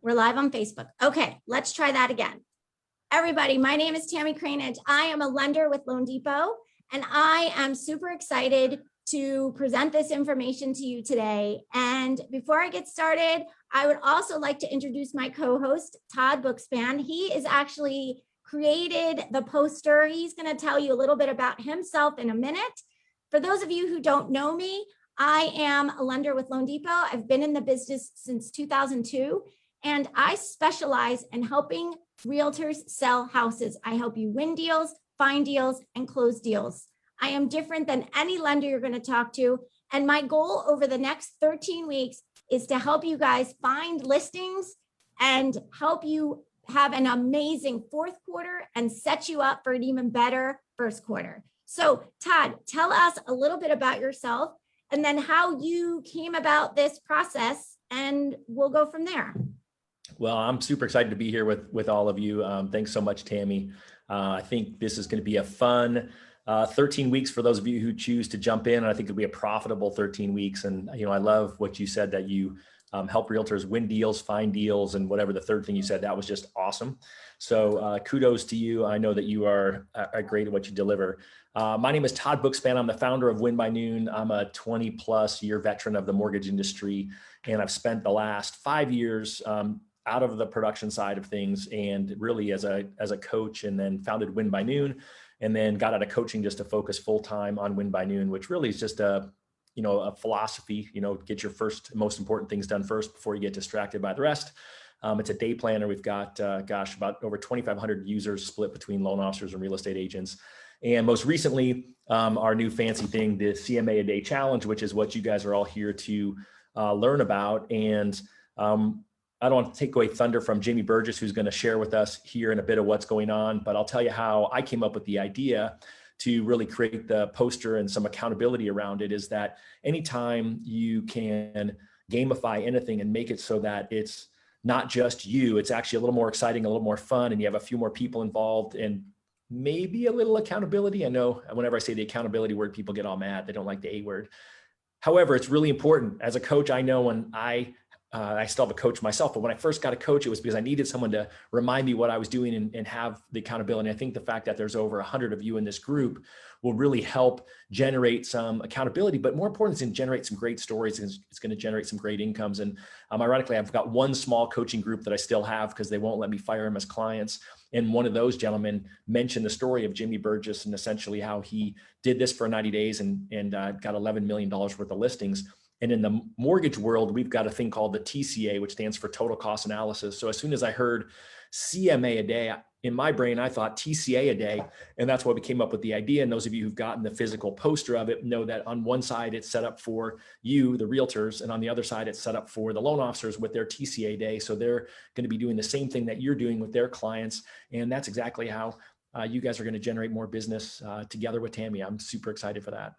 We're live on Facebook. Okay, let's try that again. Everybody, my name is Tammy Cranage. I am a lender with Loan Depot, and I am super excited to present this information to you today. And before I get started, I would also like to introduce my co-host, Todd Bookspan. He is actually created the poster. He's going to tell you a little bit about himself in a minute. For those of you who don't know me, I am a lender with Loan Depot. I've been in the business since 2002, and I specialize in helping realtors sell houses. I help you win deals, find deals, and close deals. I am different than any lender you're going to talk to. And my goal over the next 13 weeks is to help you guys find listings and help you have an amazing fourth quarter and set you up for an even better first quarter. So Todd, tell us a little bit about yourself and then how you came about this process, and we'll go from there. Well, I'm super excited to be here with all of you. Thanks so much, Tammy. I think this is going to be a fun 13 weeks for those of you who choose to jump in. And I think it'll be a profitable 13 weeks. And, I love what you said, that you help realtors win deals, find deals, and whatever the third thing you said, that was just awesome. So kudos to you. I know that you are great at what you deliver. My name is Todd Bookspan. I'm the founder of Win by Noon. I'm a 20+ year veteran of the mortgage industry, and I've spent the last 5 years out of the production side of things, and really as a coach, and then founded Win by Noon, and then got out of coaching just to focus full time on Win by Noon, which really is just a philosophy. Get your most important things done first before you get distracted by the rest. It's a day planner. We've got about over 2,500 users split between loan officers and real estate agents. And most recently, our new fancy thing, the CMA-A-Day challenge, which is what you guys are all here to learn about. And I don't want to take away thunder from Jamie Burgess, who's going to share with us here in a bit of what's going on, but I'll tell you how I came up with the idea to really create the poster and some accountability around it. Is that anytime you can gamify anything and make it so that it's not just you, it's actually a little more exciting, a little more fun, and you have a few more people involved and maybe a little accountability. I know whenever I say the accountability word, people get all mad. They don't like the A word. However, it's really important. As a coach, I know when I still have a coach myself, but when I first got a coach, it was because I needed someone to remind me what I was doing and have the accountability. I think the fact that there's over 100 of you in this group will really help generate some accountability, but more important, it's going to generate some great stories, and it's going to generate some great incomes. And ironically, I've got one small coaching group that I still have because they won't let me fire them as clients. And one of those gentlemen mentioned the story of Jimmy Burgess and essentially how he did this for 90 days and got $11 million worth of listings. And in the mortgage world, we've got a thing called the TCA, which stands for total cost analysis. So as soon as I heard CMA-A-Day, in my brain, I thought TCA-A-Day, and that's why we came up with the idea. And those of you who've gotten the physical poster of it know that on one side, it's set up for you, the realtors, and on the other side, it's set up for the loan officers with their TCA-Day. So they're going to be doing the same thing that you're doing with their clients. And that's exactly how you guys are going to generate more business together with Tammy. I'm super excited for that.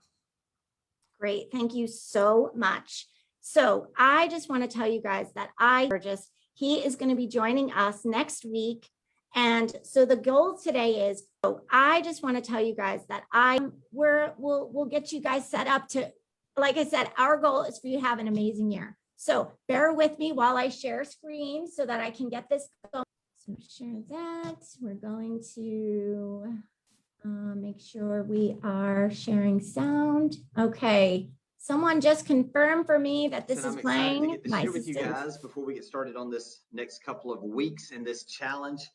Great. Thank you so much. So I just want to tell you guys that Burgess, he is going to be joining us next week. And so the goal today is, I just want to tell you guys that we'll get you guys set up to, like I said, our goal is for you to have an amazing year. So bear with me while I share screen so that I can get this going. So share that. We're going to make sure we are sharing sound. Okay. Someone just confirmed for me that this is playing. To get to share with you guys before we get started on this next couple of weeks in this challenge.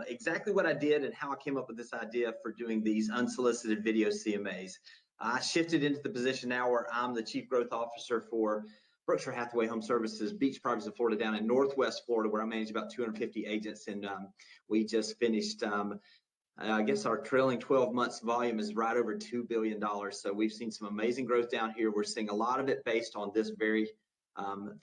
Exactly what I did and how I came up with this idea for doing these unsolicited video CMAs. I shifted into the position now where I'm the Chief Growth Officer for Berkshire Hathaway Home Services, Beach Properties of Florida, down in Northwest Florida, where I manage about 250 agents. And we just finished I guess our trailing 12 months volume is right over $2 billion. So we've seen some amazing growth down here. We're seeing a lot of it based on this very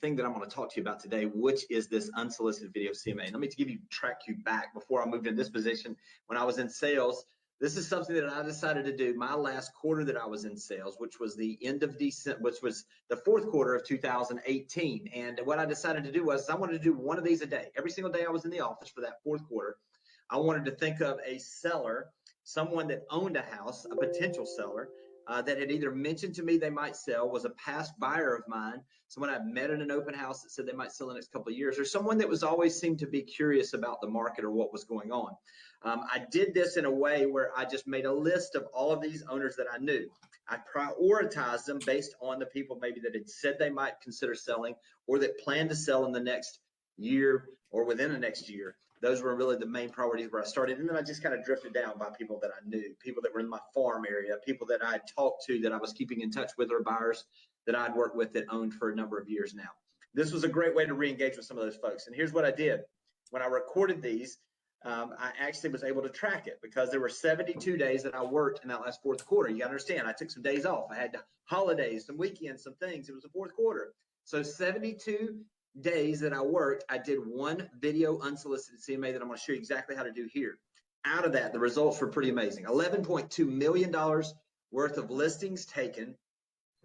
thing that I'm going to talk to you about today, which is this unsolicited video CMA. Let me track you back before I moved in this position. When I was in sales, this is something that I decided to do my last quarter that I was in sales, which was the end of December, which was the fourth quarter of 2018. And what I decided to do was I wanted to do one of these a day. Every single day I was in the office for that fourth quarter, I wanted to think of a seller, someone that owned a house, a potential seller, that had either mentioned to me they might sell, was a past buyer of mine, someone I'd met in an open house that said they might sell in the next couple of years, or someone that was always seemed to be curious about the market or what was going on. I did this in a way where I just made a list of all of these owners that I knew. I prioritized them based on the people maybe that had said they might consider selling or that planned to sell in the next year or within the next year. Those were really the main priorities where I started. And then I just kind of drifted down by people that I knew, people that were in my farm area, people that I had talked to that I was keeping in touch with, or buyers that I'd worked with that owned for a number of years now. This was a great way to re-engage with some of those folks. And here's what I did. When I recorded these, I actually was able to track it because there were 72 days that I worked in that last fourth quarter. You got to understand, I took some days off. I had holidays, some weekends, some things. It was the fourth quarter. So 72 days that I worked, I did one video unsolicited CMA that I'm going to show you exactly how to do here. Out of that, the results were pretty amazing. $11.2 million worth of listings taken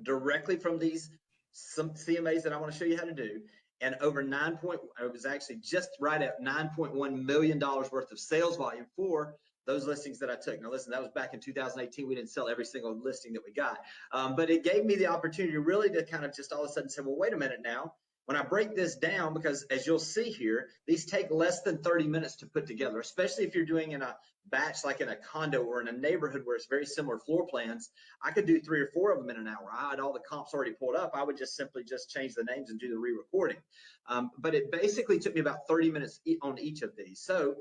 directly from these some CMAs that I want to show you how to do. And over it was actually just right at $9.1 million worth of sales volume for those listings that I took. Now, listen, that was back in 2018. We didn't sell every single listing that we got. But it gave me the opportunity really to kind of just all of a sudden say, well, wait a minute now. When I break this down, because as you'll see here, these take less than 30 minutes to put together, especially if you're doing in a batch like in a condo or in a neighborhood where it's very similar floor plans. I could do 3 or 4 of them in an hour. I had all the comps already pulled up. I would just simply change the names and do the re-recording. But it basically took me about 30 minutes on each of these. So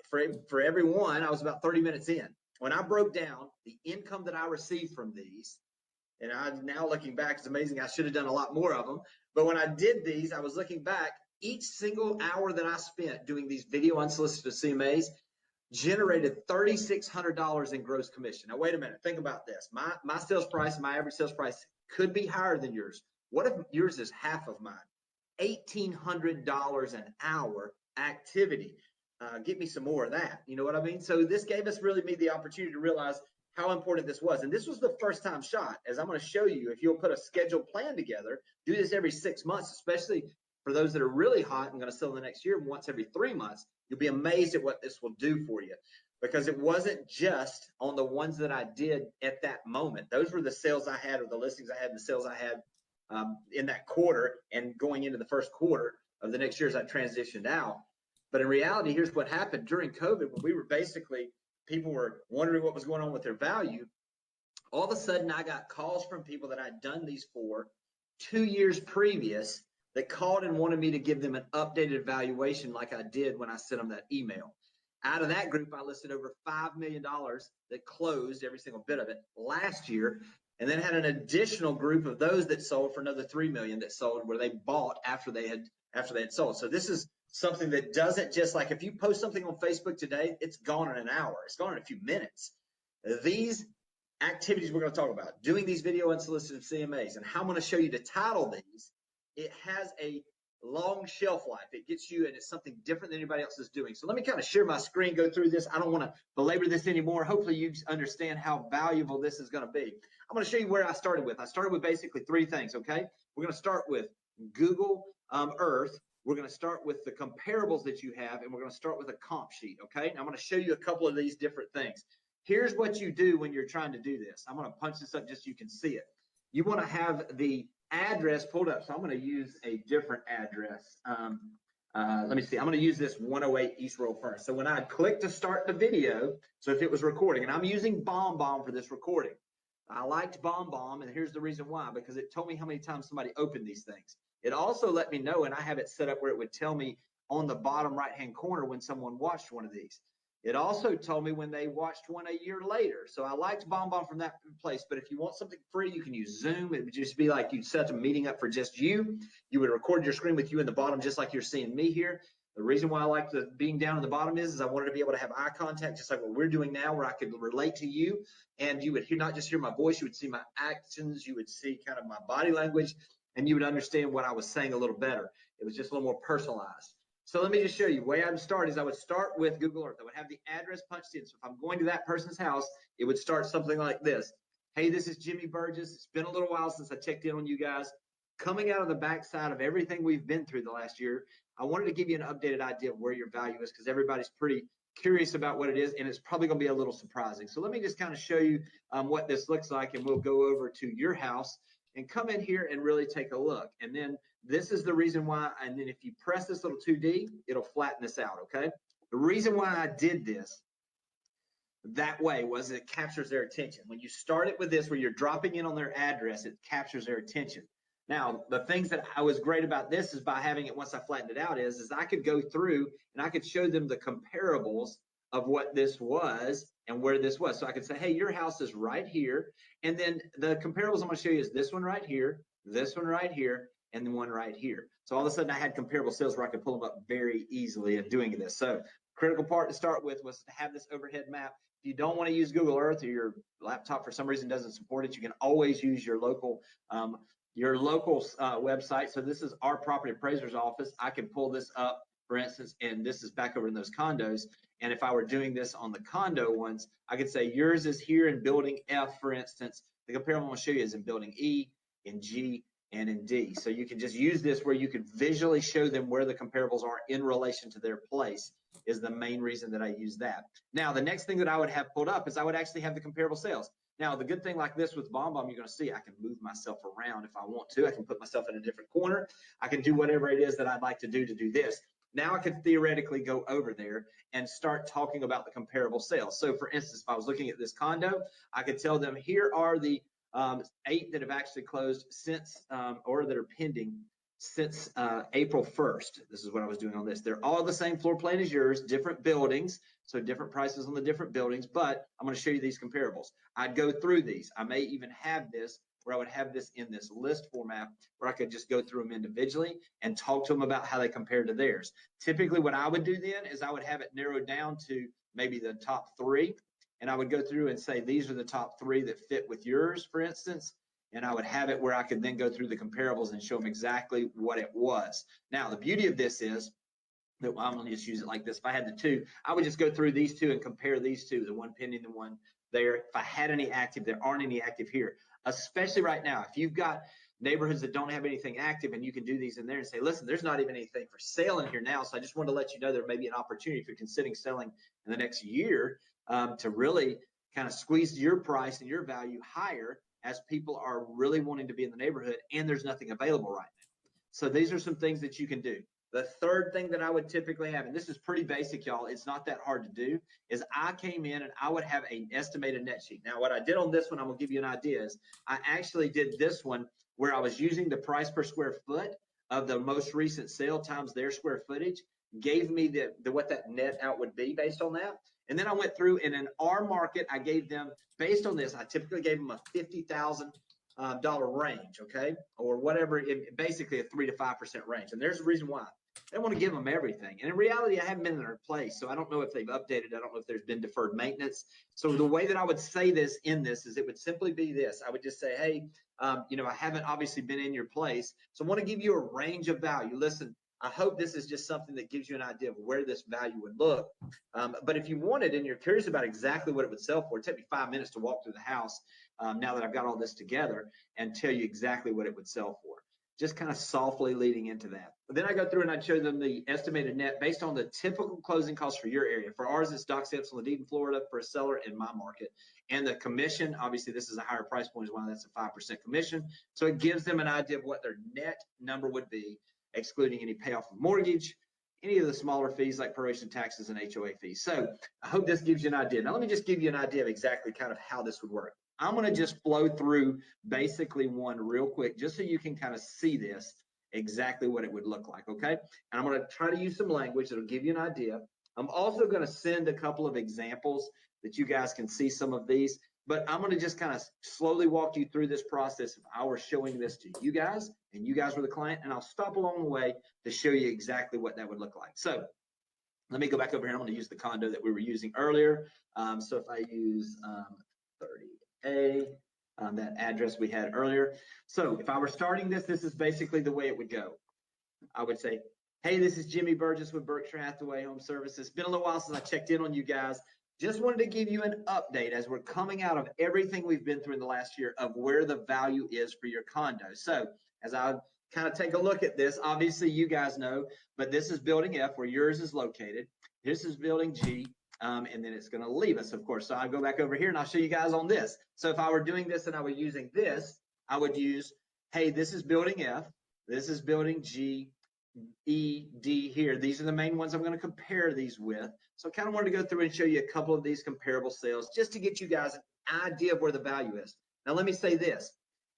for every one, I was about 30 minutes in. When I broke down the income that I received from these, and I'm now looking back, it's amazing. I should have done a lot more of them. But when I did these, I was looking back, each single hour that I spent doing these video unsolicited CMAs generated $3,600 in gross commission. Now, wait a minute. Think about this. My sales price, my average sales price could be higher than yours. What if yours is half of mine? $1,800 an hour activity. Get me some more of that. You know what I mean? So this gave us really me the opportunity to realize how important this was. And this was the first time shot, as I'm going to show you. If you'll put a scheduled plan together, do this every 6 months, especially for those that are really hot and going to sell in the next year, once every 3 months, you'll be amazed at what this will do for you. Because it wasn't just on the ones that I did at that moment. Those were the sales I had, or the listings I had, and the sales I had in that quarter and going into the first quarter of the next year as I transitioned out. But in reality, here's what happened during COVID, when we were basically, people were wondering what was going on with their value. All of a sudden, I got calls from people that I'd done these for 2 years previous that called and wanted me to give them an updated valuation like I did when I sent them that email. Out of that group, I listed over $5 million that closed, every single bit of it, last year, and then had an additional group of those that sold for another $3 million that sold, where they bought after they had sold. So this is something that doesn't just, like, if you post something on Facebook today, it's gone in an hour. It's gone in a few minutes. These activities we're going to talk about, doing these video unsolicited CMAs, and how I'm going to show you to title these, it has a long shelf life. It gets you, and it's something different than anybody else is doing. So let me kind of share my screen, go through this. I don't want to belabor this anymore. Hopefully you understand how valuable this is going to be. I'm going to show you where I started with. I started with basically 3 things, okay? We're going to start with Google Earth. We're going to start with the comparables that you have, and we're going to start with a comp sheet, okay? Now I'm going to show you a couple of these different things. Here's what you do when you're trying to do this. I'm going to punch this up just so you can see it. You want to have the address pulled up. So I'm going to use a different address. Let me see. I'm going to use this 108 East Road first. So when I click to start the video, so if it was recording, and I'm using BombBomb for this recording. I liked BombBomb, and here's the reason why, because it told me how many times somebody opened these things. It also let me know, and I have it set up where it would tell me on the bottom right-hand corner when someone watched one of these. It also told me when they watched one a year later. So I liked BombBomb from that place. But if you want something free, you can use Zoom. It would just be like you'd set a meeting up for just you. You would record your screen with you in the bottom, just like you're seeing me here. The reason why I like the being down in the bottom is I wanted to be able to have eye contact, just like what we're doing now, where I could relate to you. And you would not just hear my voice, you would see my actions, you would see kind of my body language, and you would understand what I was saying a little better. It was just a little more personalized. So let me just show you. The way I would start is I would start with Google Earth. I would have the address punched in. So if I'm going to that person's house, it would start something like this. Hey, this is Jimmy Burgess. It's been a little while since I checked in on you guys. Coming out of the backside of everything we've been through the last year, I wanted to give you an updated idea of where your value is because everybody's pretty curious about what it is, and it's probably going to be a little surprising. So let me just kind of show you what this looks like, and we'll go over to your house and come in here and really take a look. And then this is the reason why, and then if you press this little 2D, it'll flatten this out, okay? The reason why I did this that way was it captures their attention. When you start it with this, where you're dropping in on their address, it captures their attention. Now, the things that I was great about this is by having it, once I flattened it out, is I could go through and I could show them the comparables of what this was and where this was. So I could say, hey, your house is right here. And then the comparables I'm going to show you is this one right here, this one right here, and the one right here. So all of a sudden I had comparable sales where I could pull them up very easily in doing this. So critical part to start with was to have this overhead map. If you don't want to use Google Earth, or your laptop for some reason doesn't support it, you can always use your local website. So this is our property appraiser's office. I can pull this up, for instance, and this is back over in those condos. And if I were doing this on the condo ones, I could say yours is here in building F, for instance. The comparable I'm going to show you is in building E, in G, and in D. So you can just use this where you could visually show them where the comparables are in relation to their place, is the main reason that I use that. Now, the next thing that I would have pulled up is I would actually have the comparable sales. Now, the good thing like this with BombBomb, you're going to see I can move myself around if I want to. I can put myself in a different corner. I can do whatever it is that I'd like to do this. Now I could theoretically go over there and start talking about the comparable sales. So for instance, if I was looking at this condo, I could tell them here are the 8 that have actually closed since, or that are pending since April 1st. This is what I was doing on this. They're all the same floor plan as yours, different buildings, so different prices on the different buildings, but I'm going to show you these comparables. I'd go through these. I may even have this where I would have this in this list format where I could just go through them individually and talk to them about how they compare to theirs. Typically what I would do then is I would have it narrowed down to maybe the top 3, and I would go through and say these are the top 3 that fit with yours, for instance, and I would have it where I could then go through the comparables and show them exactly what it was. Now, the beauty of this is that I'm going to just use it like this. If I had the 2, I would just go through these 2 and compare these 2, the one pending, the one there. If I had any active, there aren't any active here, especially right now. If you've got neighborhoods that don't have anything active, and you can do these in there and say, listen, there's not even anything for sale in here now. So I just wanted to let you know there may be an opportunity if you're considering selling in the next year to really kind of squeeze your price and your value higher as people are really wanting to be in the neighborhood and there's nothing available right now. So these are some things that you can do. The third thing that I would typically have, and this is pretty basic, y'all, it's not that hard to do, is I came in and I would have an estimated net sheet. Now, what I did on this one, I'm gonna give you an idea, is I actually did this one where I was using the price per square foot of the most recent sale times their square footage, gave me the what that net out would be based on that. And then I went through, and in our market, I gave them, based on this, I typically gave them a $50,000 range, okay, or whatever, basically a 3 to 5% range. And there's a reason why. I don't want to give them everything. And in reality, I haven't been in their place, so I don't know if they've updated. I don't know if there's been deferred maintenance. So the way that I would say this in this is it would simply be this. I would just say, hey, you know, I haven't obviously been in your place, so I want to give you a range of value. Listen, I hope this is just something that gives you an idea of where this value would look. But if you wanted and you're curious about exactly what it would sell for, it'd take me 5 minutes to walk through the house now that I've got all this together and tell you exactly what it would sell for. Just kind of softly leading into that. But then I go through and I'd show them the estimated net based on the typical closing costs for your area. For ours, it's dock stamps on the deed in Florida for a seller in my market. And the commission, obviously this is a higher price point as well. That's a 5% commission. So it gives them an idea of what their net number would be, excluding any payoff of mortgage, any of the smaller fees like proration taxes and HOA fees. So I hope this gives you an idea. Now let me just give you an idea of exactly kind of how this would work. I'm going to just flow through basically one real quick, just so you can kind of see this, exactly what it would look like, okay? And I'm going to try to use some language that'll give you an idea. I'm also going to send a couple of examples that you guys can see some of these, but I'm going to just kind of slowly walk you through this process if I were showing this to you guys and you guys were the client, and I'll stop along the way to show you exactly what that would look like. So let me go back over here. I'm going to use the condo that we were using earlier. So if I use 30A, that address we had earlier. So if I were starting this, this is basically the way it would go. I would say, hey, this is Jimmy Burgess with Berkshire Hathaway Home Services. It's been a little while since I checked in on you guys. Just wanted to give you an update as we're coming out of everything we've been through in the last year of where the value is for your condo. So as I kind of take a look at this. Obviously, you guys know, but this is building F where yours is located. This is building G, and then it's going to leave us, of course. So I'll go back over here and I'll show you guys on this. So if I were doing this and I were using this, I would use, hey, this is building F. This is building G, E, D here. These are the main ones I'm going to compare these with. So I kind of wanted to go through and show you a couple of these comparable sales just to get you guys an idea of where the value is. Now, let me say this.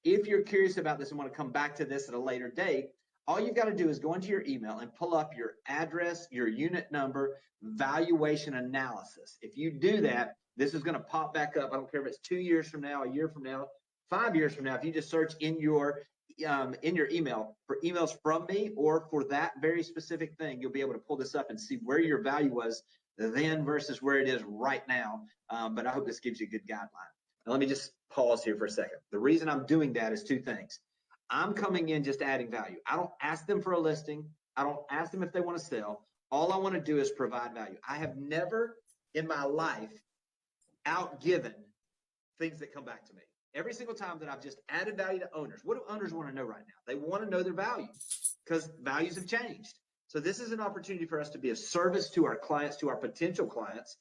If you're curious about this and want to come back to this at a later date, all you've got to do is go into your email and pull up your address, your unit number, valuation analysis. If you do that, this is going to pop back up. I don't care if it's 2 years from now, a year from now, 5 years from now. If you just search in your email for emails from me or for that very specific thing, you'll be able to pull this up and see where your value was then versus where it is right now. But I hope this gives you a good guideline. Now, let me just pause here for a second. The reason I'm doing that is two things. I'm coming in just adding value. I don't ask them for a listing. I don't ask them if they want to sell. All I want to do is provide value. I have never in my life outgiven things that come back to me. Every single time that I've just added value to owners, what do owners want to know right now? They want to know their value because values have changed. So this is an opportunity for us to be of service to our clients, to our potential clients,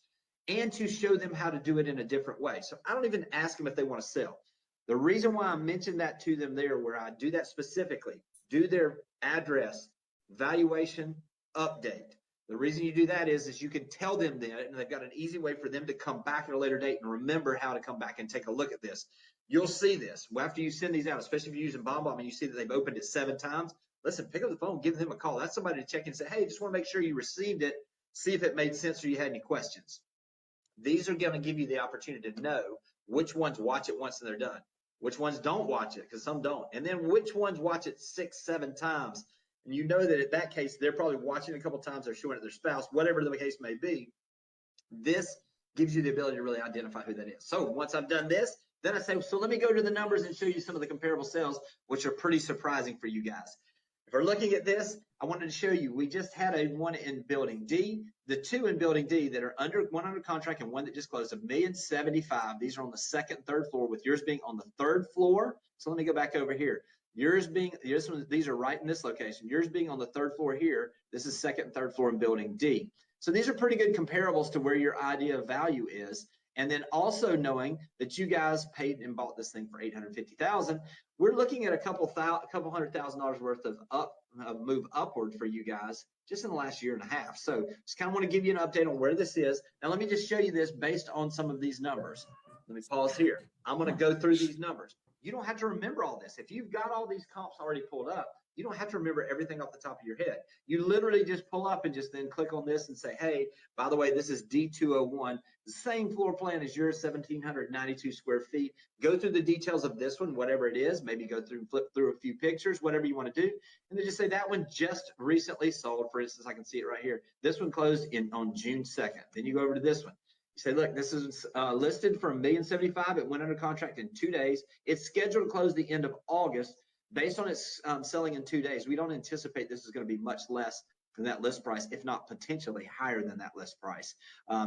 and to show them how to do it in a different way. So I don't even ask them if they want to sell. The reason why I mentioned that to them there, where I do that specifically, do their address, valuation, update. The reason you do that is you can tell them that, and they've got an easy way for them to come back at a later date and remember how to come back and take a look at this. You'll see this. Well, after you send these out, especially if you're using BombBomb and you see that they've opened it 7 times, listen, pick up the phone, give them a call. That's somebody to check in and say, hey, just want to make sure you received it, see if it made sense or you had any questions. These are going to give you the opportunity to know which ones watch it once and they're done, which ones don't watch it, because some don't, and then which ones watch it 6, 7 times. And you know that in that case, they're probably watching a couple times, they're showing it to their spouse, whatever the case may be. This gives you the ability to really identify who that is. So once I've done this, then I say, so let me go to the numbers and show you some of the comparable sales, which are pretty surprising for you guys. If we're looking at this, I wanted to show you, we just had a one in building D, the 2 in building D that are one under contract and one that just closed, $1,075,000. These are on the 2nd, 3rd floor, with yours being on the 3rd floor. So let me go back over here. Yours being, these are right in this location. Yours being on the 3rd floor here. This is 2nd and 3rd floor in building D. So these are pretty good comparables to where your idea of value is. And then also knowing that you guys paid and bought this thing for $850,000, we're looking at a couple $100,000 worth of move upward for you guys just in the last year and a half. So just kind of want to give you an update on where this is. Now let me just show you this based on some of these numbers. Let me pause here. I'm going to go through these numbers. You don't have to remember all this. If you've got all these comps already pulled up, you don't have to remember everything off the top of your head. You literally just pull up and just then click on this and say, hey, by the way, this is D201, the same floor plan as yours, 1,792 square feet. Go through the details of this one, whatever it is, maybe go through and flip through a few pictures, whatever you want to do. And then just say that one just recently sold. For instance, I can see it right here. This one closed on June 2nd. Then you go over to this one. You say, look, this is listed for $1,075,000. It went under contract in 2 days. It's scheduled to close the end of August. Based on its selling in 2 days, we don't anticipate this is going to be much less than that list price, if not potentially higher than that list price.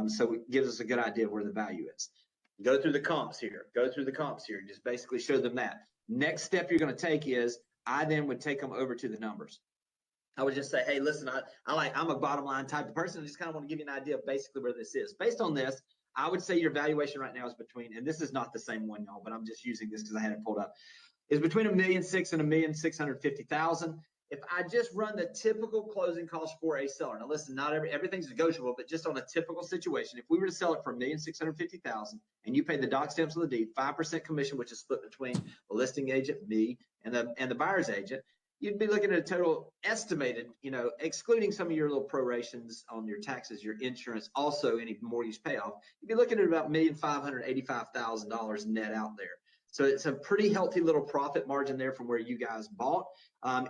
So it gives us a good idea of where the value is. Go through the comps here. Go through the comps here. Just basically show them that. Next step you're going to take is I then would take them over to the numbers. I would just say, hey, listen, I'm a bottom line type of person. I just kind of want to give you an idea of basically where this is. Based on this, I would say your valuation right now is between, and this is not the same one, y'all, but I'm just using this because I had it pulled up, is between $1,600,000 and $1,650,000. If I just run the typical closing cost for a seller, now listen, not everything's negotiable, but just on a typical situation, if we were to sell it for $1,650,000 and you pay the doc stamps on the deed, 5% commission, which is split between the listing agent, me, and the buyer's agent, you'd be looking at a total estimated, excluding some of your little prorations on your taxes, your insurance, also any mortgage payoff, you'd be looking at about $1,585,000 net out there. So it's a pretty healthy little profit margin there from where you guys bought.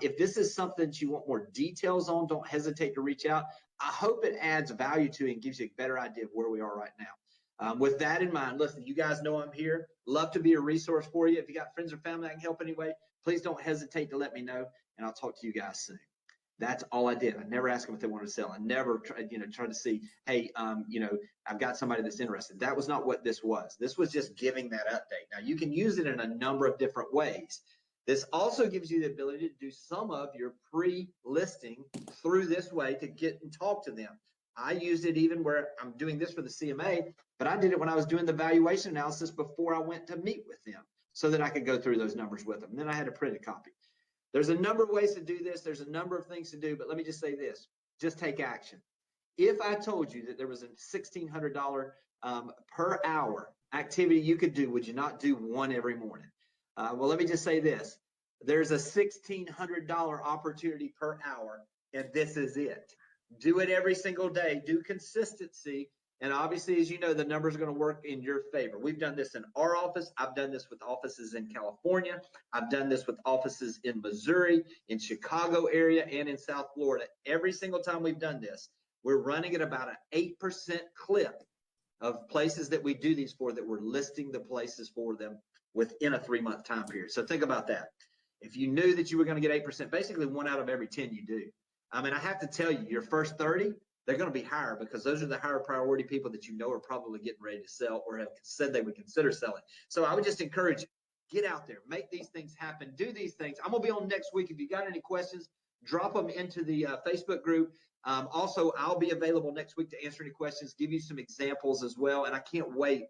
If this is something that you want more details on, don't hesitate to reach out. I hope it adds value to you and gives you a better idea of where we are right now. With that in mind, listen, you guys know I'm here. Love to be a resource for you. If you got friends or family I can help anyway, please don't hesitate to let me know, and I'll talk to you guys soon. That's all I did. I never asked them if they wanted to sell. I never tried to see, hey, I've got somebody that's interested. That was not what this was. This was just giving that update. Now, you can use it in a number of different ways. This also gives you the ability to do some of your pre-listing through this way to get and talk to them. I used it even where I'm doing this for the CMA, but I did it when I was doing the valuation analysis before I went to meet with them so that I could go through those numbers with them. And then I had a printed copy. There's a number of ways to do this. There's a number of things to do, but let me just say this, just take action. If I told you that there was a $1,600 per hour activity you could do, would you not do one every morning? Well, let me just say this. There's a $1,600 opportunity per hour, and this is it. Do it every single day. Do consistency. And obviously, as you know, the numbers are going to work in your favor. We've done this in our office. I've done this with offices in California. I've done this with offices in Missouri, in Chicago area, and in South Florida. Every single time we've done this, we're running at about an 8% clip of places that we do these for, that we're listing the places for them within a 3-month time period. So think about that. If you knew that you were going to get 8%, basically 1 out of every 10 you do. I mean, I have to tell you, your first 30, they're going to be higher because those are the higher priority people that you know are probably getting ready to sell or have said they would consider selling. So I would just encourage you, get out there, make these things happen, do these things. I'm going to be on next week. If you got any questions, drop them into the Facebook group. Also, I'll be available next week to answer any questions, give you some examples as well. And I can't wait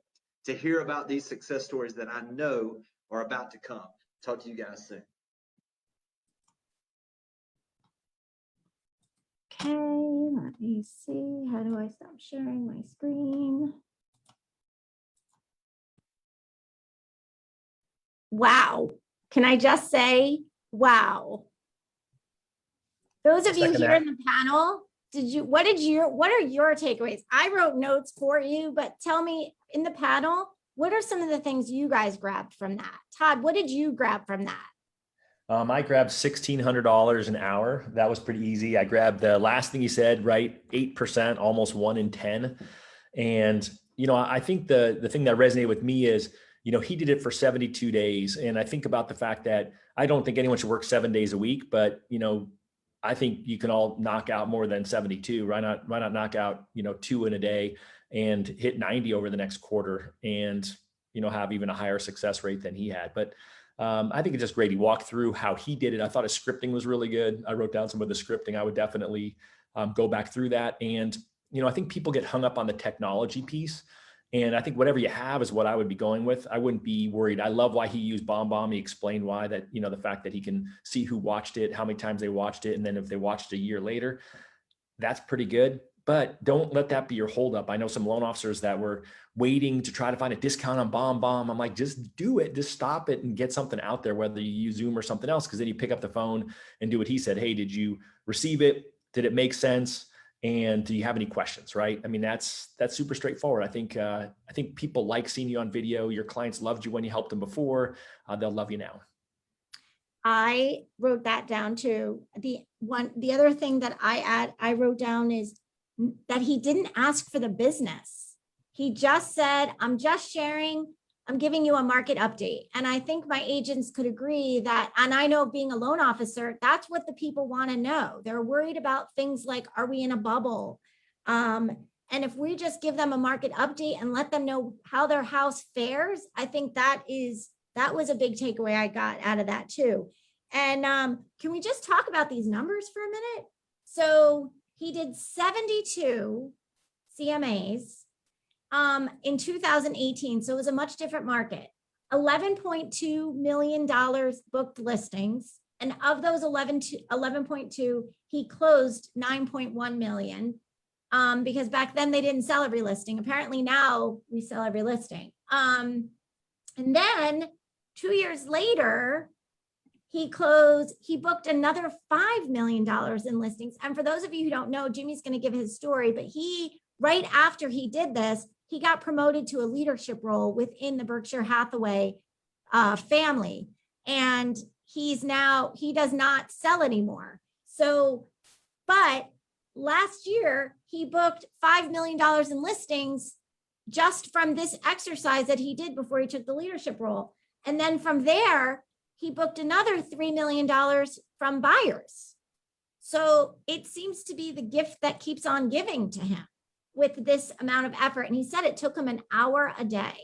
to hear about these success stories that I know are about to come. Talk to you guys soon. Okay, let me see. How do I stop sharing my screen? Wow. Can I just say, wow. Those of you here in the panel, what are your takeaways? I wrote notes for you, but tell me in the panel, what are some of the things you guys grabbed from that? Todd, what did you grab from that? I grabbed $1,600 an hour. That was pretty easy. I grabbed the last thing you said, right? 8%, almost 1 in 10. And, you know, I think the thing that resonated with me is, you know, he did it for 72 days. And I think about the fact that I don't think anyone should work 7 days a week, but, you know, I think you can all knock out more than 72. Why not knock out, you know, 2 in a day and hit 90 over the next quarter and, you know, have even a higher success rate than he had. But I think it's just great. He walked through how he did it. I thought his scripting was really good. I wrote down some of the scripting. I would definitely go back through that. And, you know, I think people get hung up on the technology piece. And I think whatever you have is what I would be going with. I wouldn't be worried. I love why he used BombBomb. He explained why, that, you know, the fact that he can see who watched it, how many times they watched it. And then if they watched a year later, that's pretty good. But don't let that be your holdup. I know some loan officers that were waiting to try to find a discount on BombBomb. I'm like, just do it, just stop it and get something out there, whether you use Zoom or something else, because then you pick up the phone and do what he said. Hey, did you receive it? Did it make sense? And do you have any questions? Right? I mean, that's super straightforward. I think people like seeing you on video. Your clients loved you when you helped them before. They'll love you now. I wrote that down too. The other thing that I wrote down is that he didn't ask for the business. He just said, I'm just sharing, I'm giving you a market update. And I think my agents could agree that, and I know being a loan officer, that's what the people want to know. They're worried about things like, are we in a bubble? And if we just give them a market update and let them know how their house fares, I think that was a big takeaway I got out of that too. And can we just talk about these numbers for a minute? So he did 72 CMAs in 2018. So it was a much different market. $11.2 million booked listings. And of those 11.2, he closed 9.1 million because back then they didn't sell every listing. Apparently now we sell every listing. And then 2 years later, he booked another $5 million in listings. And for those of you who don't know, Jimmy's going to give his story, but right after he did this, he got promoted to a leadership role within the Berkshire Hathaway family. And he does not sell anymore. So, but last year he booked $5 million in listings just from this exercise that he did before he took the leadership role. And then from there, he booked another $3 million from buyers. So it seems to be the gift that keeps on giving to him with this amount of effort. And he said it took him an hour a day.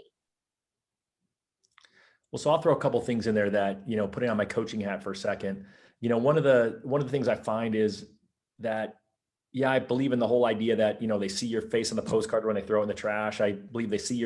Well, so I'll throw a couple things in there that, putting on my coaching hat for a second, one of the things I find is that, yeah, I believe in the whole idea that, they see your face on the postcard when they throw it in the trash. I believe they see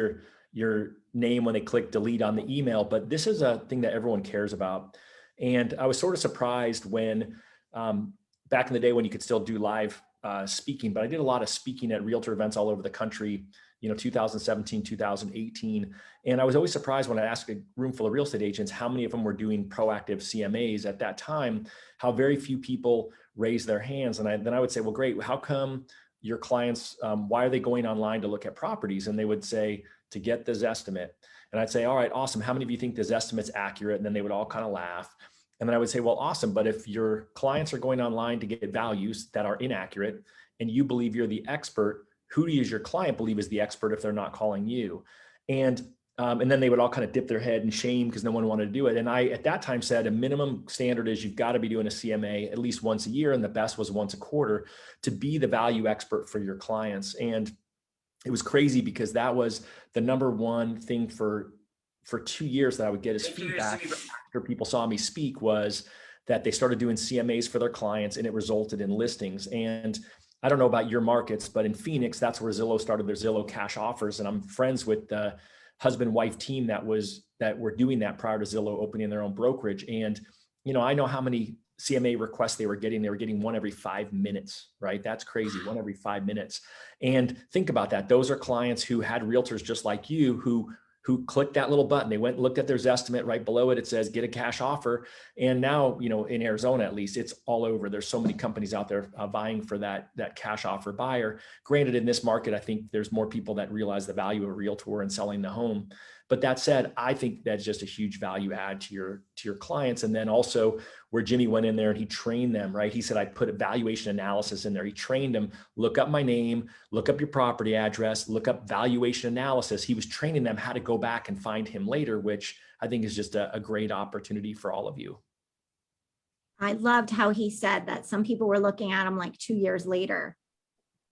your name when they click delete on the email, but this is a thing that everyone cares about. And I was sort of surprised when, back in the day when you could still do live speaking, but I did a lot of speaking at realtor events all over the country, 2017, 2018. And I was always surprised when I asked a room full of real estate agents, how many of them were doing proactive CMAs at that time, how very few people raised their hands. And then I would say, well, great. How come your clients, why are they going online to look at properties? And they would say, to get this estimate. And I'd say, all right, awesome. How many of you think this estimate's accurate? And then they would all kind of laugh. And then I would say, well, awesome. But if your clients are going online to get values that are inaccurate and you believe you're the expert, who does your client believe is the expert if they're not calling you? And then they would all kind of dip their head in shame because no one wanted to do it. And I, at that time, said a minimum standard is you've got to be doing a CMA at least once a year. And the best was once a quarter to be the value expert for your clients. And it was crazy because that was the number one thing for 2 years that I would get as feedback after people saw me speak, was that they started doing CMAs for their clients and it resulted in listings. And I don't know about your markets, but in Phoenix, that's where Zillow started their Zillow cash offers. And I'm friends with the husband-wife team that were doing that prior to Zillow opening their own brokerage. And, I know how many CMA requests they were getting. They were getting one every 5 minutes, right? That's crazy, one every 5 minutes. And think about that. Those are clients who had realtors just like you who clicked that little button. They went and looked at their Zestimate. Right below it, it says get a cash offer. And now, in Arizona, at least, it's all over. There's so many companies out there vying for that cash offer buyer. Granted, in this market, I think there's more people that realize the value of a realtor and selling the home. But that said, I think that's just a huge value add to your clients. And then also where Jimmy went in there and he trained them, right? He said, I put a valuation analysis in there. He trained them, look up my name, look up your property address, look up valuation analysis. He was training them how to go back and find him later, which I think is just a great opportunity for all of you. I loved how he said that some people were looking at him like 2 years later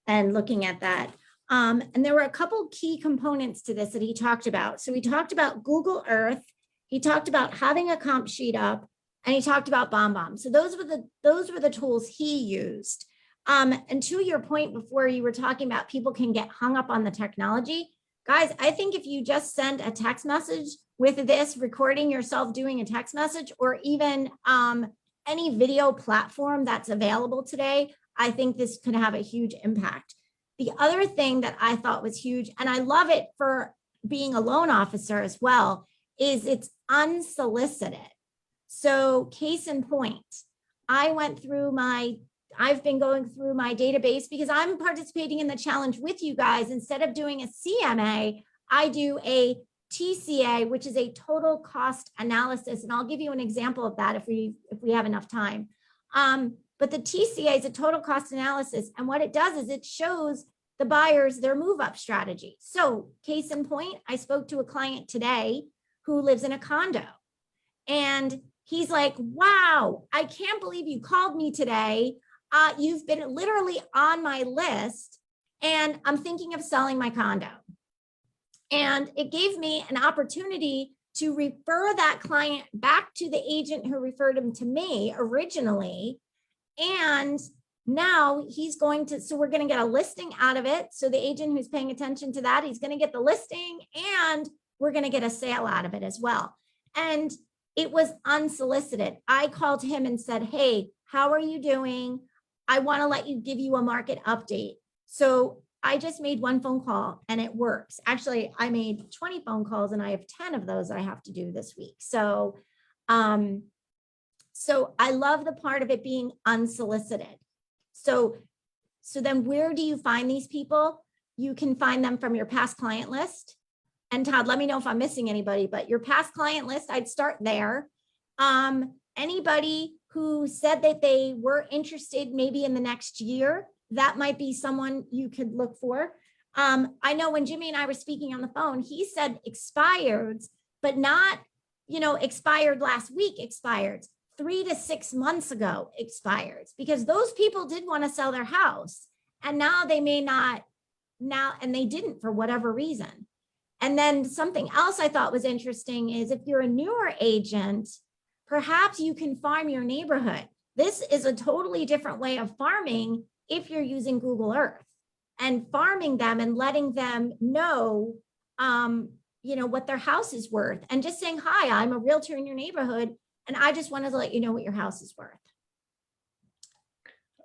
and looking at that. And there were a couple key components to this that he talked about. So he talked about Google Earth, he talked about having a comp sheet up, and he talked about BombBomb. So those were the tools he used. And to your point before, you were talking about people can get hung up on the technology. Guys, I think if you just send a text message with this, recording yourself doing a text message, or even any video platform that's available today, I think this could have a huge impact. The other thing that I thought was huge, and I love it for being a loan officer as well, is it's unsolicited. So case in point, I've been going through my database because I'm participating in the challenge with you guys. Instead of doing a CMA, I do a TCA, which is a total cost analysis. And I'll give you an example of that if we have enough time. But the TCA is a total cost analysis. And what it does is it shows the buyers their move up strategy. So case in point, I spoke to a client today who lives in a condo. And he's like, wow, I can't believe you called me today. You've been literally on my list and I'm thinking of selling my condo. And it gave me an opportunity to refer that client back to the agent who referred him to me originally. And now so we're going to get a listing out of it. So the agent who's paying attention to that, he's going to get the listing and we're going to get a sale out of it as well. And it was unsolicited. I called him and said, hey, how are you doing? I want to give you a market update. So I just made one phone call and it works. Actually, I made 20 phone calls and I have 10 of those I have to do this week. So I love the part of it being unsolicited. So then where do you find these people? You can find them from your past client list. And Todd, let me know if I'm missing anybody, but your past client list, I'd start there. Anybody who said that they were interested maybe in the next year, that might be someone you could look for. I know when Jimmy and I were speaking on the phone, he said expired, but not, expired last week, expired 3 to 6 months ago, expired, because those people did want to sell their house and now they may not and they didn't for whatever reason. And then something else I thought was interesting is if you're a newer agent, perhaps you can farm your neighborhood. This is a totally different way of farming if you're using Google Earth and farming them and letting them know, what their house is worth, and just saying, hi, I'm a realtor in your neighborhood, and I just wanted to let you know what your house is worth.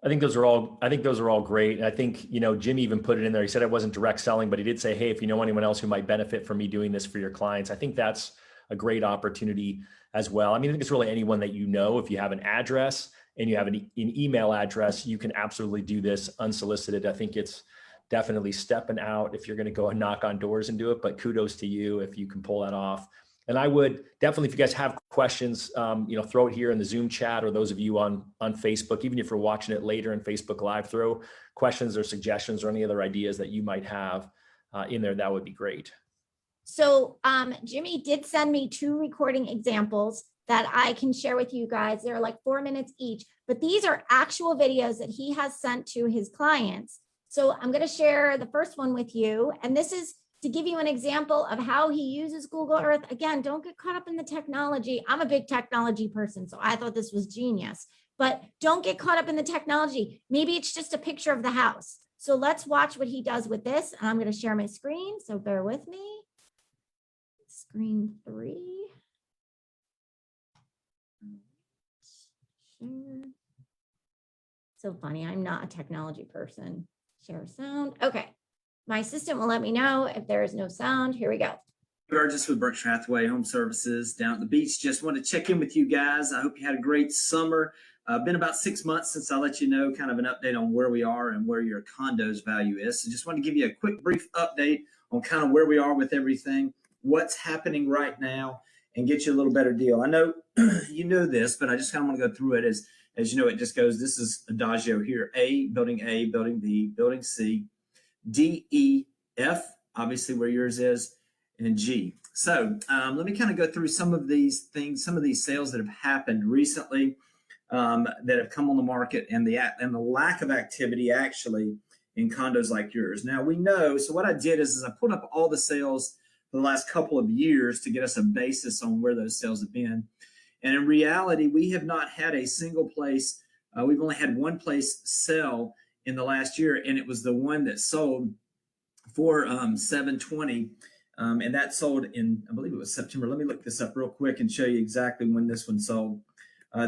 I think those are all great. And I think, Jimmy even put it in there. He said it wasn't direct selling, but he did say, hey, if you know anyone else who might benefit from me doing this for your clients, I think that's a great opportunity as well. I mean, I think it's really anyone that if you have an address and you have an email address, you can absolutely do this unsolicited. I think it's definitely stepping out if you're going to go and knock on doors and do it, but kudos to you if you can pull that off. And I would definitely, if you guys have questions, throw it here in the Zoom chat, or those of you on Facebook, even if you're watching it later in Facebook Live, throw questions or suggestions or any other ideas that you might have in there. That would be great. So Jimmy did send me 2 recording examples that I can share with you guys. They're like 4 minutes each, but these are actual videos that he has sent to his clients. So I'm going to share the first one with you. And this is to give you an example of how he uses Google Earth. Again, don't get caught up in the technology. I'm a big technology person, so I thought this was genius, but don't get caught up in the technology. Maybe it's just a picture of the house. So let's watch what he does with this. And I'm going to share my screen, so bear with me. Screen 3. Share. So funny, I'm not a technology person. Share sound. Okay. My assistant will let me know if there is no sound. Here we go. Burgess with Berkshire Hathaway Home Services down at the beach. Just want to check in with you guys. I hope you had a great summer. Been about 6 months since I let you know kind of an update on where we are and where your condo's value is. So just want to give you a quick brief update on kind of where we are with everything, what's happening right now, and get you a little better deal. I know you know this, but I just kind of want to go through it as you know, it just goes, this is adagio here. Building A, building B, building C, D, E, F, obviously where yours is, and G. So let me kind of go through some of these things, some of these sales that have happened recently that have come on the market, and the lack of activity actually in condos like yours. Now we know, so what I did is I pulled up all the sales for the last couple of years to get us a basis on where those sales have been. And in reality, we have not had a single place, we've only had one place sell in the last year, and it was the one that sold for $720, and that sold in, I believe it was September. Let me look this up real quick and show you exactly when this one sold.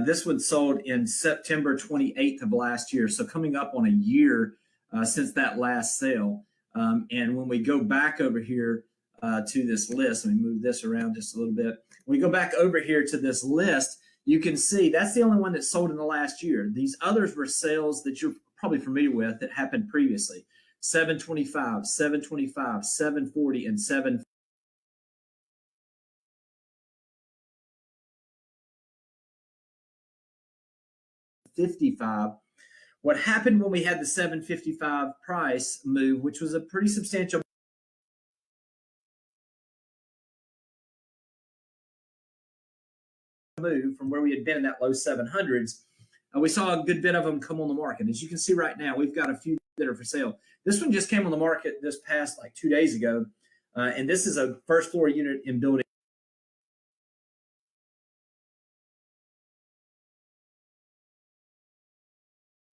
This one sold in September 28th of last year, so coming up on a year since that last sale. And when we go back over here to this list, let me move this around just a little bit. When we go back over here to this list, you can see that's the only one that sold in the last year. These others were sales that you're probably familiar with that happened previously. 725, 725, 740, and 755. What happened when we had the 755 price move, which was a pretty substantial move from where we had been in that low 700s, we saw a good bit of them come on the market. As you can see right now, we've got a few that are for sale. This one just came on the market this past 2 days ago, and this is a first floor unit in building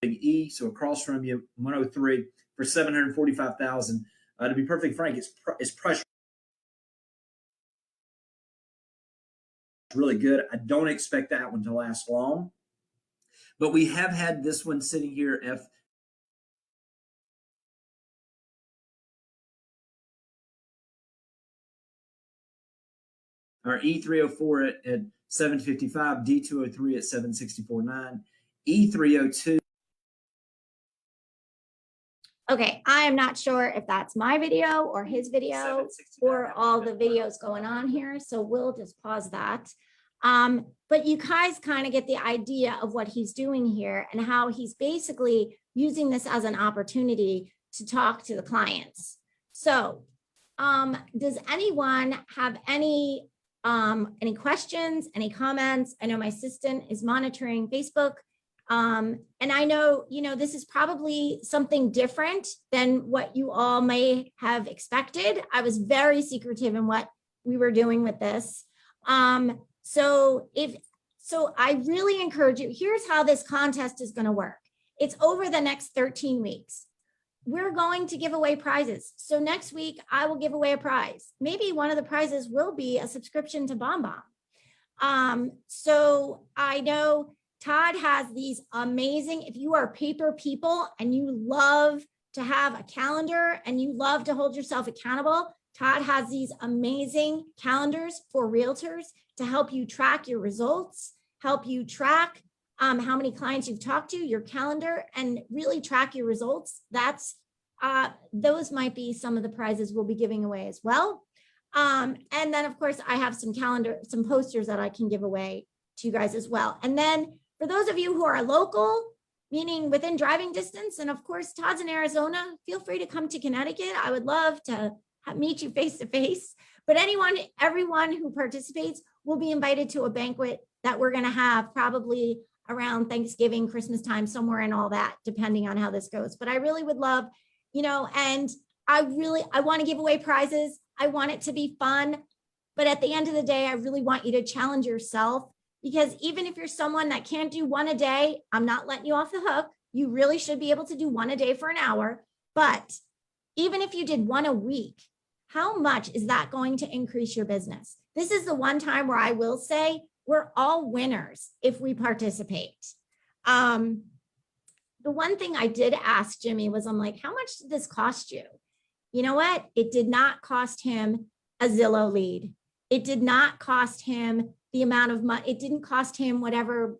E, so across from you, 103 for $745,000. To be perfectly frank, it's priced really good. I don't expect that one to last long, but we have had this one sitting here our E304 at 755, D203 at 764.9, E302. Okay, I am not sure if that's my video or his video or all the videos going on here, so we'll just pause that. But you guys kind of get the idea of what he's doing here and how he's basically using this as an opportunity to talk to the clients. So does anyone have any questions, any comments? I know my assistant is monitoring Facebook. And I know, this is probably something different than what you all may have expected. I was very secretive in what we were doing with this. So I really encourage you, here's how this contest is going to work. It's over the next 13 weeks. We're going to give away prizes. So next week, I will give away a prize. Maybe one of the prizes will be a subscription to BombBomb. So I know Todd has these amazing, if you are paper people and you love to have a calendar and you love to hold yourself accountable, Todd has these amazing calendars for realtors to help you track your results, help you track how many clients you've talked to, your calendar, and really track your results. Those might be some of the prizes we'll be giving away as well. And then of course I have some posters that I can give away to you guys as well. And then for those of you who are local, meaning within driving distance, and of course Todd's in Arizona, feel free to come to Connecticut. I would love to meet you face to face. But everyone who participates will be invited to a banquet that we're going to have probably around Thanksgiving, Christmas time, somewhere in all that, depending on how this goes. But I really would love, and I want to give away prizes. I want it to be fun. But at the end of the day, I really want you to challenge yourself, because even if you're someone that can't do one a day, I'm not letting you off the hook. You really should be able to do one a day for an hour. But even if you did one a week, how much is that going to increase your business? This is the one time where I will say we're all winners if we participate. The one thing I did ask Jimmy was, I'm like, how much did this cost you? You know what? It did not cost him a Zillow lead. It did not cost him the amount of money. It didn't cost him whatever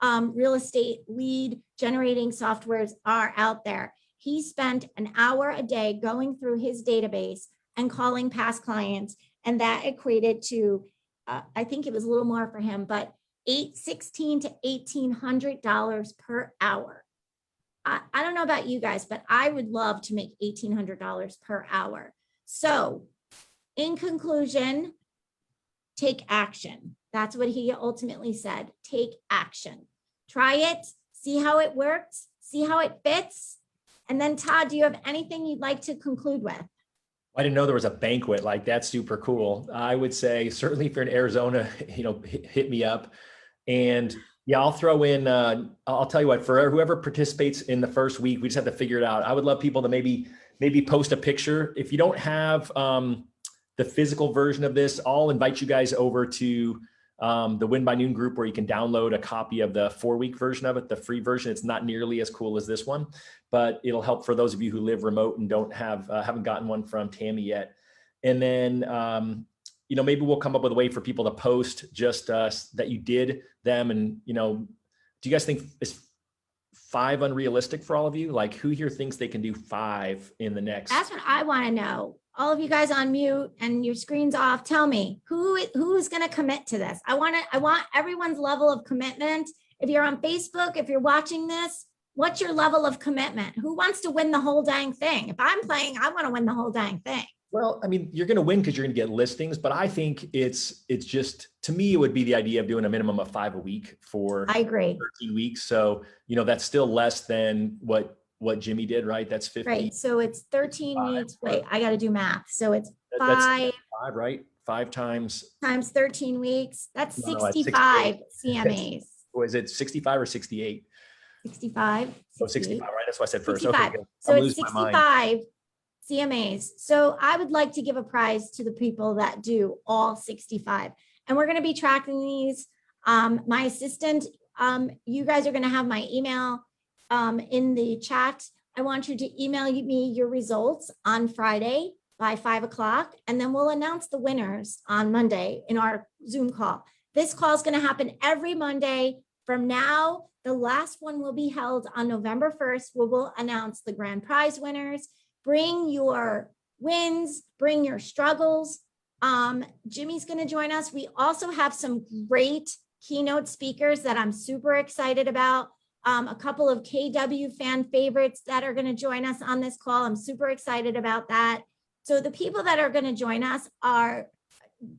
real estate lead generating softwares are out there. He spent an hour a day going through his database and calling past clients. And that equated to, I think it was a little more for him, but $1,600 to $1,800 per hour. I don't know about you guys, but I would love to make $1,800 per hour. So in conclusion, take action. That's what he ultimately said. Take action. Try it, see how it works, see how it fits. And then Todd, do you have anything you'd like to conclude with? I didn't know there was a banquet. Like, that's super cool. I would say certainly if you're in Arizona, hit me up. And yeah, I'll throw in, I'll tell you what, for whoever participates in the first week, we just have to figure it out. I would love people to maybe post a picture. If you don't have the physical version of this, I'll invite you guys over to the Win by Noon group, where you can download a copy of the 4-week version of it, the free version. It's not nearly as cool as this one, but it'll help for those of you who live remote and haven't gotten one from Tammy yet. And then, maybe we'll come up with a way for people to post just that you did them. And, do you guys think is 5 unrealistic for all of you? Like, who here thinks they can do 5 in the next? That's what I want to know. All of you guys on mute and your screen's off. Tell me who's going to commit to this. I want everyone's level of commitment. If you're on Facebook, if you're watching this, what's your level of commitment? Who wants to win the whole dang thing? If I'm playing, I want to win the whole dang thing. Well, I mean, you're going to win because you're going to get listings, but I think it's just, to me, it would be the idea of doing a minimum of 5 a week for I agree. 13 weeks. So, that's still less than what Jimmy did, right? That's 50. Right. So it's 13 weeks. Wait, I got to do math. So it's That's 5 right? 5 times 13 weeks. That's No, that's 65 CMAs. Was it 65 or 68? 65. Oh, 65, right? That's what I said first. 65. Okay, good. So I'm it's losing my mind. 65 CMAs. So I would like to give a prize to the people that do all 65. And we're going to be tracking these. My assistant, you guys are going to have my email in the chat. I want you to email me your results on Friday by 5 o'clock, and then we'll announce the winners on Monday in our Zoom call. This call is going to happen every Monday from now. The last one will be held on November 1st, where we'll announce the grand prize winners. Bring your wins, bring your struggles. Jimmy's going to join us. We also have some great keynote speakers that I'm super excited about. A couple of KW fan favorites that are going to join us on this call. I'm super excited about that. So the people that are going to join us are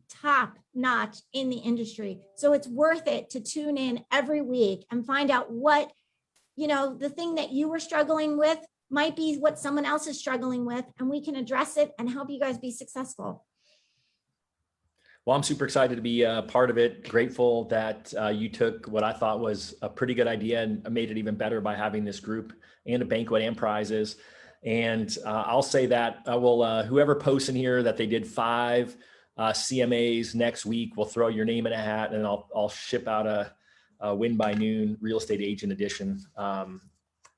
top notch in the industry. So it's worth it to tune in every week and find out what, the thing that you were struggling with might be what someone else is struggling with, and we can address it and help you guys be successful. Well, I'm super excited to be a part of it. Grateful that you took what I thought was a pretty good idea and made it even better by having this group and a banquet and prizes. And I'll say that I will, whoever posts in here that they did 5 CMAs next week, we'll throw your name in a hat, and I'll ship out a Win by Noon real estate agent edition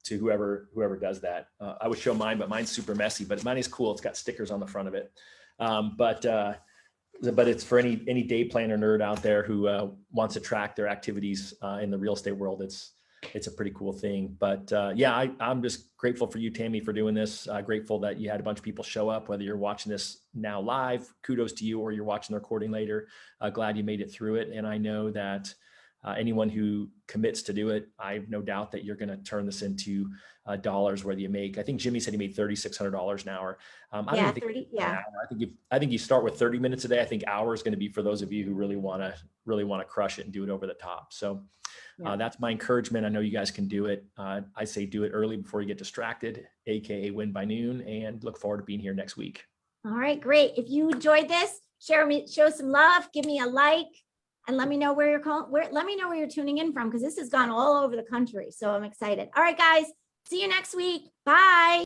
to whoever does that. I would show mine, but mine's super messy, but mine is cool. It's got stickers on the front of it. But it's for any day planner nerd out there who wants to track their activities in the real estate world. It's a pretty cool thing. But yeah, I'm just grateful for you, Tammy, for doing this. Grateful that you had a bunch of people show up, whether you're watching this now live, kudos to you, or you're watching the recording later. Glad you made it through it. And I know that anyone who commits to do it, I have no doubt that you're going to turn this into dollars, whether you make, I think Jimmy said he made $3,600 an hour. I don't think 30, yeah. I think you start with 30 minutes a day. I think hour is going to be for those of you who really want to crush it and do it over the top. So that's my encouragement. I know you guys can do it. I say do it early before you get distracted, AKA Win by Noon, and look forward to being here next week. All right, great. If you enjoyed this, show some love, give me a like, and let me know where let me know where you're tuning in from, because this has gone all over the country. So I'm excited. All right, guys, see you next week. Bye.